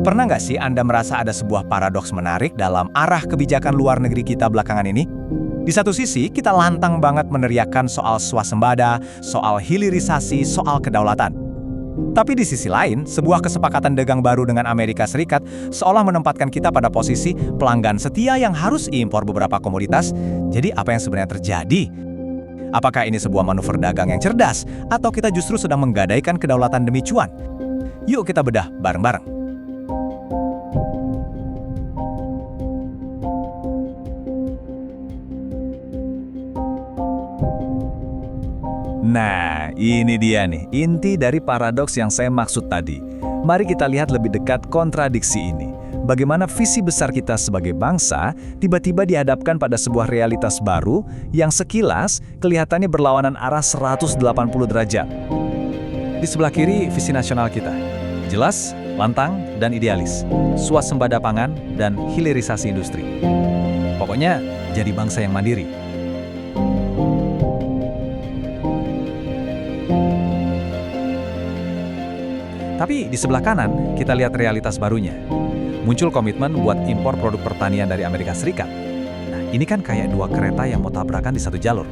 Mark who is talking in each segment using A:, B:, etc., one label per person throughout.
A: Pernah nggak sih Anda merasa ada sebuah paradoks menarik dalam arah kebijakan luar negeri kita belakangan ini? Di satu sisi, kita lantang banget meneriakkan soal swasembada, soal hilirisasi, soal kedaulatan. Tapi di sisi lain, sebuah kesepakatan dagang baru dengan Amerika Serikat seolah menempatkan kita pada posisi pelanggan setia yang harus impor beberapa komoditas. Jadi apa yang sebenarnya terjadi? Apakah ini sebuah manuver dagang yang cerdas, atau kita justru sedang menggadaikan kedaulatan demi cuan? Yuk kita bedah bareng-bareng.
B: Nah, ini dia nih, inti dari paradoks yang saya maksud tadi. Mari kita lihat lebih dekat kontradiksi ini. Bagaimana visi besar kita sebagai bangsa tiba-tiba dihadapkan pada sebuah realitas baru yang sekilas kelihatannya berlawanan arah 180 derajat. Di sebelah kiri, visi nasional kita. Jelas, lantang, dan idealis. Swasembada pangan dan hilirisasi industri. Pokoknya, jadi bangsa yang mandiri. Tapi di sebelah kanan, kita lihat realitas barunya. Muncul komitmen buat impor produk pertanian dari Amerika Serikat. Nah, ini kan kayak dua kereta yang mau tabrakan di satu jalur.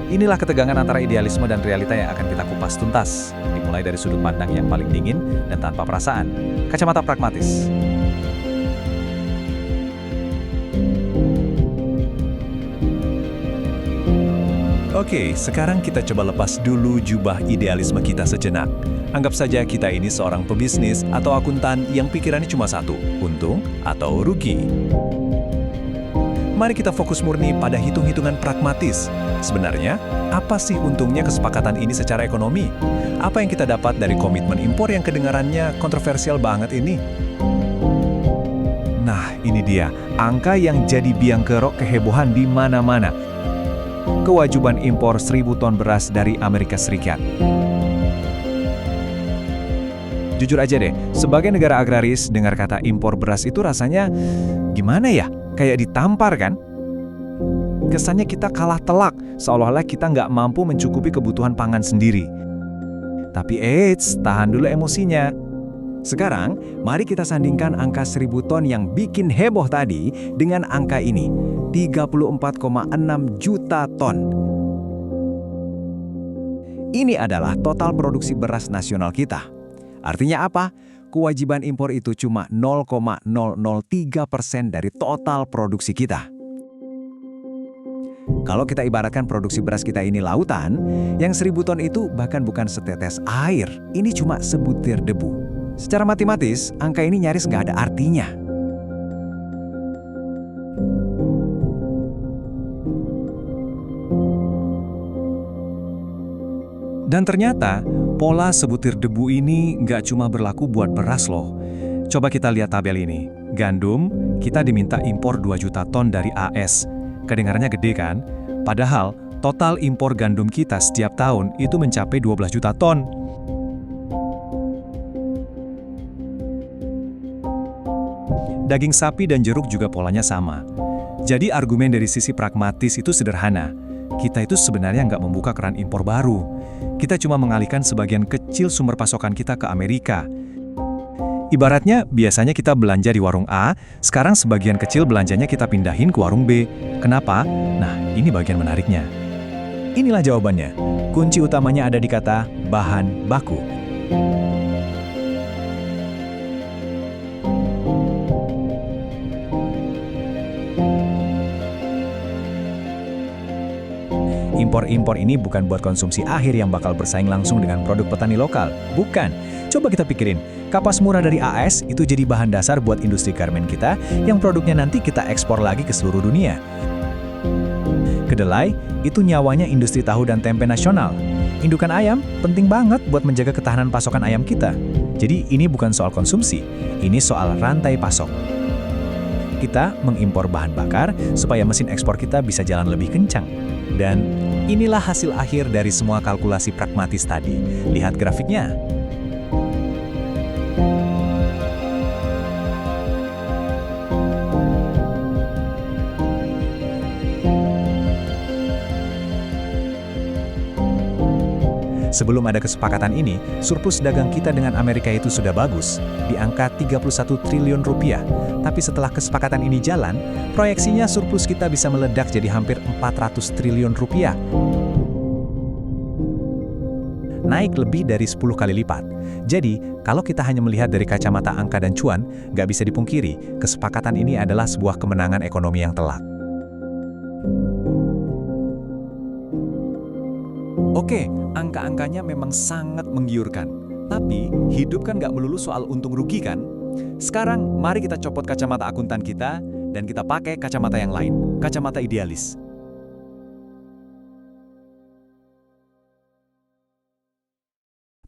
B: Inilah ketegangan antara idealisme dan realita yang akan kita kupas tuntas. Dimulai dari sudut pandang yang paling dingin dan tanpa perasaan. Kacamata pragmatis. Oke, sekarang kita coba lepas dulu jubah idealisme kita sejenak. Anggap saja kita ini seorang pebisnis atau akuntan yang pikirannya cuma satu, untung atau rugi. Mari kita fokus murni pada hitung-hitungan pragmatis. Sebenarnya, apa sih untungnya kesepakatan ini secara ekonomi? Apa yang kita dapat dari komitmen impor yang kedengarannya kontroversial banget ini? Nah, ini dia, angka yang jadi biang kerok kehebohan di mana-mana. Kewajiban impor 1.000 ton beras dari Amerika Serikat. Jujur aja deh, sebagai negara agraris, dengar kata impor beras itu rasanya gimana ya? Kayak ditampar kan? Kesannya kita kalah telak, seolah-olah kita nggak mampu mencukupi kebutuhan pangan sendiri. Tapi eits, tahan dulu emosinya. Sekarang, mari kita sandingkan angka 1.000 ton yang bikin heboh tadi dengan angka ini, 34,6 juta ton. Ini adalah total produksi beras nasional kita. Artinya apa? Kewajiban impor itu cuma 0,003% dari total produksi kita. Kalau kita ibaratkan produksi beras kita ini lautan, yang 1.000 ton itu bahkan bukan setetes air, ini cuma sebutir debu. Secara matematis, angka ini nyaris nggak ada artinya. Dan ternyata, pola sebutir debu ini nggak cuma berlaku buat beras loh. Coba kita lihat tabel ini. Gandum, kita diminta impor 2 juta ton dari AS. Kedengarannya gede kan? Padahal, total impor gandum kita setiap tahun itu mencapai 12 juta ton. Daging sapi dan jeruk juga polanya sama. Jadi argumen dari sisi pragmatis itu sederhana. Kita itu sebenarnya nggak membuka keran impor baru. Kita cuma mengalihkan sebagian kecil sumber pasokan kita ke Amerika. Ibaratnya, biasanya kita belanja di warung A, sekarang sebagian kecil belanjanya kita pindahin ke warung B. Kenapa? Nah, ini bagian menariknya. Inilah jawabannya. Kunci utamanya ada di kata bahan baku. Impor-impor ini bukan buat konsumsi akhir yang bakal bersaing langsung dengan produk petani lokal. Bukan. Coba kita pikirin, kapas murah dari AS itu jadi bahan dasar buat industri garmen kita yang produknya nanti kita ekspor lagi ke seluruh dunia. Kedelai, itu nyawanya industri tahu dan tempe nasional. Indukan ayam, penting banget buat menjaga ketahanan pasokan ayam kita. Jadi ini bukan soal konsumsi, ini soal rantai pasok. Kita mengimpor bahan bakar supaya mesin ekspor kita bisa jalan lebih kencang. Dan inilah hasil akhir dari semua kalkulasi pragmatis tadi. Lihat grafiknya.
A: Sebelum ada kesepakatan ini, surplus dagang kita dengan Amerika itu sudah bagus, di angka 31 triliun rupiah. Tapi setelah kesepakatan ini jalan, proyeksinya surplus kita bisa meledak jadi hampir 400 triliun rupiah. Naik lebih dari 10 kali lipat. Jadi, kalau kita hanya melihat dari kacamata angka dan cuan, nggak bisa dipungkiri, kesepakatan ini adalah sebuah kemenangan ekonomi yang telak.
B: Oke, angka-angkanya memang sangat menggiurkan. Tapi, hidup kan nggak melulu soal untung rugi kan? Sekarang, mari kita copot kacamata akuntan kita, dan kita pakai kacamata yang lain, kacamata idealis.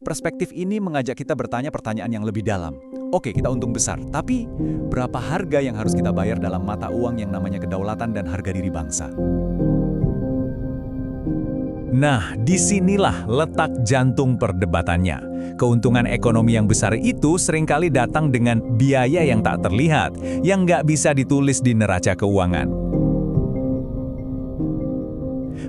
B: Perspektif ini mengajak kita bertanya pertanyaan yang lebih dalam. Oke, kita untung besar, tapi berapa harga yang harus kita bayar dalam mata uang yang namanya kedaulatan dan harga diri bangsa?
A: Nah, disinilah letak jantung perdebatannya. Keuntungan ekonomi yang besar itu seringkali datang dengan biaya yang tak terlihat, yang nggak bisa ditulis di neraca keuangan.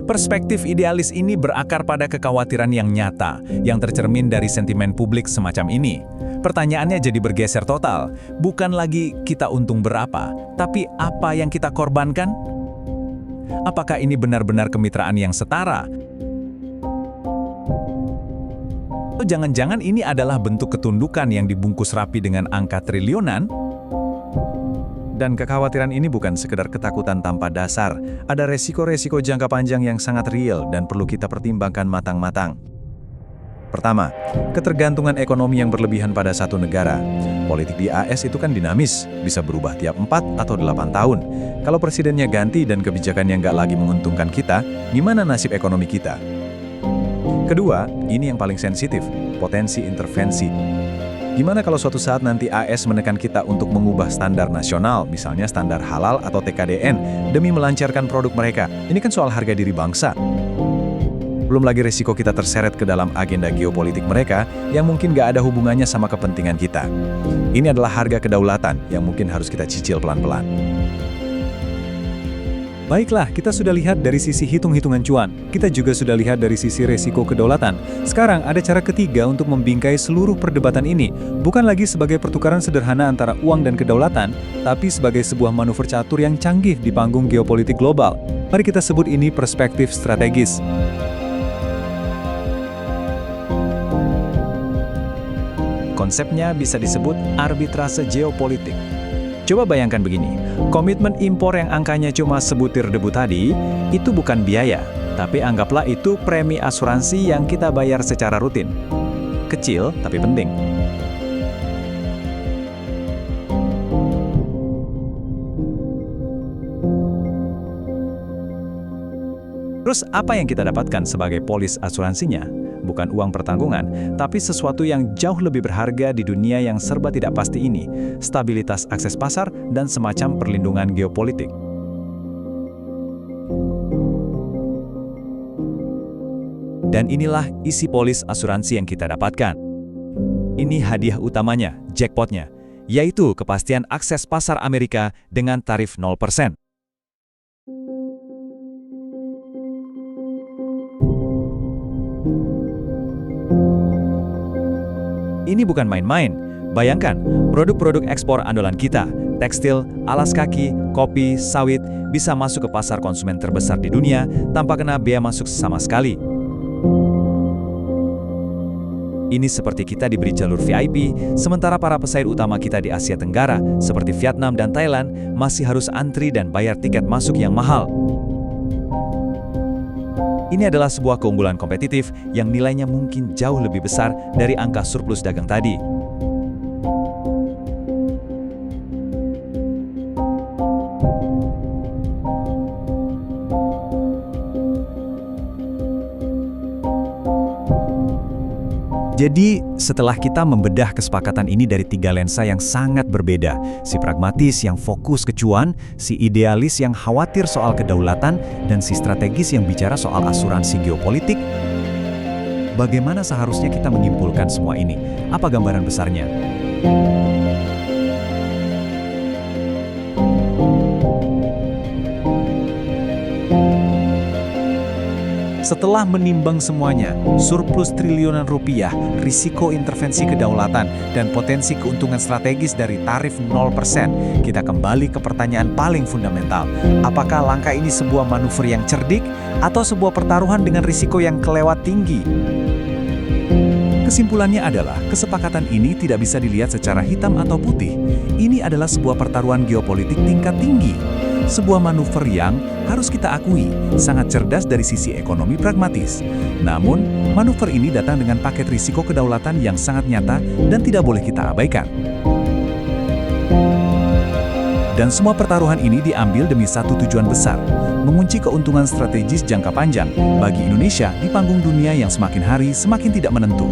A: Perspektif idealis ini berakar pada kekhawatiran yang nyata, yang tercermin dari sentimen publik semacam ini. Pertanyaannya jadi bergeser total, bukan lagi kita untung berapa, tapi apa yang kita korbankan? Apakah ini benar-benar kemitraan yang setara? Atau jangan-jangan ini adalah bentuk ketundukan yang dibungkus rapi dengan angka triliunan? Dan kekhawatiran ini bukan sekedar ketakutan tanpa dasar. Ada resiko-resiko jangka panjang yang sangat real dan perlu kita pertimbangkan matang-matang. Pertama, ketergantungan ekonomi yang berlebihan pada satu negara. Politik di AS itu kan dinamis, bisa berubah tiap 4 atau 8 tahun. Kalau presidennya ganti dan kebijakannya nggak lagi menguntungkan kita, gimana nasib ekonomi kita? Kedua, ini yang paling sensitif, potensi intervensi. Gimana kalau suatu saat nanti AS menekan kita untuk mengubah standar nasional, misalnya standar halal atau TKDN, demi melancarkan produk mereka? Ini kan soal harga diri bangsa. Belum lagi resiko kita terseret ke dalam agenda geopolitik mereka yang mungkin nggak ada hubungannya sama kepentingan kita. Ini adalah harga kedaulatan yang mungkin harus kita cicil pelan-pelan.
B: Baiklah, kita sudah lihat dari sisi hitung-hitungan cuan. Kita juga sudah lihat dari sisi resiko kedaulatan. Sekarang ada cara ketiga untuk membingkai seluruh perdebatan ini. Bukan lagi sebagai pertukaran sederhana antara uang dan kedaulatan, tapi sebagai sebuah manuver catur yang canggih di panggung geopolitik global. Mari kita sebut ini perspektif strategis.
A: Konsepnya bisa disebut arbitrase geopolitik. Coba bayangkan begini, komitmen impor yang angkanya cuma sebutir debu tadi, itu bukan biaya, tapi anggaplah itu premi asuransi yang kita bayar secara rutin. Kecil, tapi penting. Terus apa yang kita dapatkan sebagai polis asuransinya? Bukan uang pertanggungan, tapi sesuatu yang jauh lebih berharga di dunia yang serba tidak pasti ini, stabilitas akses pasar dan semacam perlindungan geopolitik. Dan inilah isi polis asuransi yang kita dapatkan. Ini hadiah utamanya, jackpotnya, yaitu kepastian akses pasar Amerika dengan tarif 0%. Ini bukan main-main. Bayangkan, produk-produk ekspor andalan kita, tekstil, alas kaki, kopi, sawit, bisa masuk ke pasar konsumen terbesar di dunia tanpa kena bea masuk sama sekali. Ini seperti kita diberi jalur VIP, sementara para pesaing utama kita di Asia Tenggara, seperti Vietnam dan Thailand, masih harus antri dan bayar tiket masuk yang mahal. Ini adalah sebuah keunggulan kompetitif yang nilainya mungkin jauh lebih besar dari angka surplus dagang tadi. Jadi, setelah kita membedah kesepakatan ini dari 3 lensa yang sangat berbeda, si pragmatis yang fokus ke cuan, si idealis yang khawatir soal kedaulatan, dan si strategis yang bicara soal asuransi geopolitik, bagaimana seharusnya kita menyimpulkan semua ini? Apa gambaran besarnya?
B: Setelah menimbang semuanya, surplus triliunan rupiah, risiko intervensi kedaulatan, dan potensi keuntungan strategis dari tarif 0%, kita kembali ke pertanyaan paling fundamental. Apakah langkah ini sebuah manuver yang cerdik atau sebuah pertaruhan dengan risiko yang kelewat tinggi? Kesimpulannya adalah, kesepakatan ini tidak bisa dilihat secara hitam atau putih. Ini adalah sebuah pertaruhan geopolitik tingkat tinggi. Sebuah manuver yang, harus kita akui, sangat cerdas dari sisi ekonomi pragmatis. Namun, manuver ini datang dengan paket risiko kedaulatan yang sangat nyata dan tidak boleh kita abaikan. Dan semua pertaruhan ini diambil demi satu tujuan besar, mengunci keuntungan strategis jangka panjang bagi Indonesia di panggung dunia yang semakin hari semakin tidak menentu.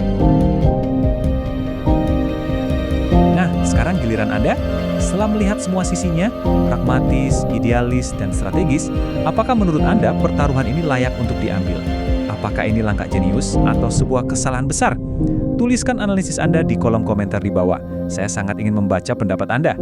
B: Nah, sekarang giliran Anda. Setelah melihat semua sisinya, pragmatis, idealis, dan strategis, apakah menurut Anda pertaruhan ini layak untuk diambil? Apakah ini langkah jenius atau sebuah kesalahan besar? Tuliskan analisis Anda di kolom komentar di bawah. Saya sangat ingin membaca pendapat Anda.